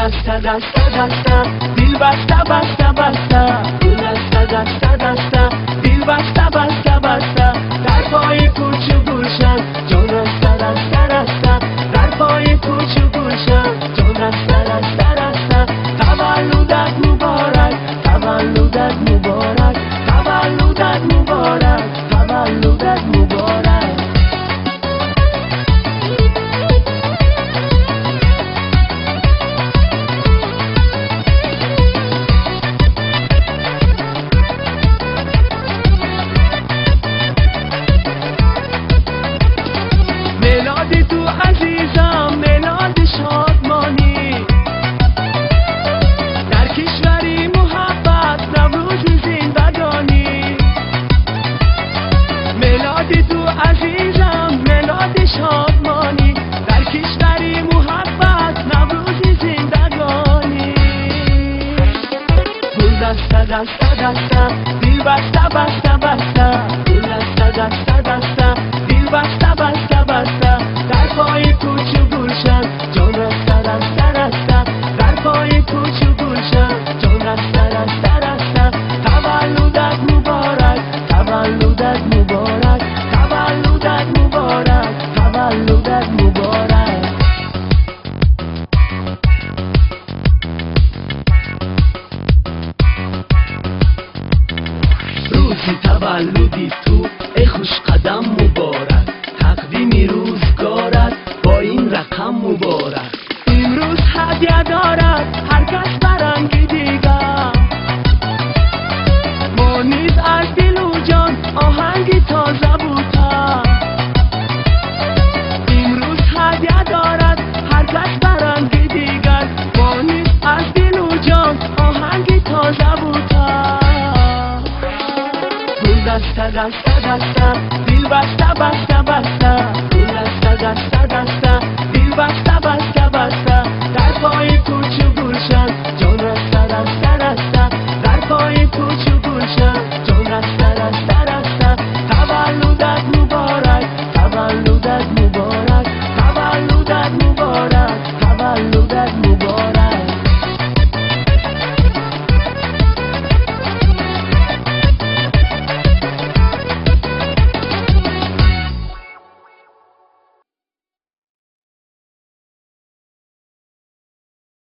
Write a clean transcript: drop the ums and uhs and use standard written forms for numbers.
دسته دسته دسته دل بسته بسته بسته گل دسته دسته دسته دل بسته بسته بسته در پای کوچ و گلشن جان دسته دسته دسته در پای کوچ و گلشن جان دسته دسته دسته تولدت مبارک تولدت مبارک تولدت مبارک تولدت مبارک میلاد تو عزیزم میلاد شادمانی در کشوری محبت نوروز زندگانی میلاد تو عزیزم میلاد شادمانی در کشوری محبت نوروز زندگانی گل دسته دسته دسته دل بسته بسته بسته گل دسته دسته دسته دل بسته بسته بسته در پای کوچ و گلشن جان دسته دسته دسته در پای کوچ و گلشن جان دسته دسته دسته تولدت مبارک تولدت مبارک تولدت مبارک تولدت مبارک روزی تولدی تو ای خوش قدم مبارک تقدیمی روزگارت با این رقم مبارک امروز هدیه دارد هر کس برنگی دیگر ما نیز از دل و جان آهنگی تازه بودتا امروز هدیه دارد هر کس برنگی دیگر ما نیز از دل و جان آهنگی تازه بودتا دسته دسته دسته دل بسته بسته بسته گل دسته دسته دسته دل بسته بسته بسته در پای کوچ و گلشن جان دسته دسته دسته در پای کوچ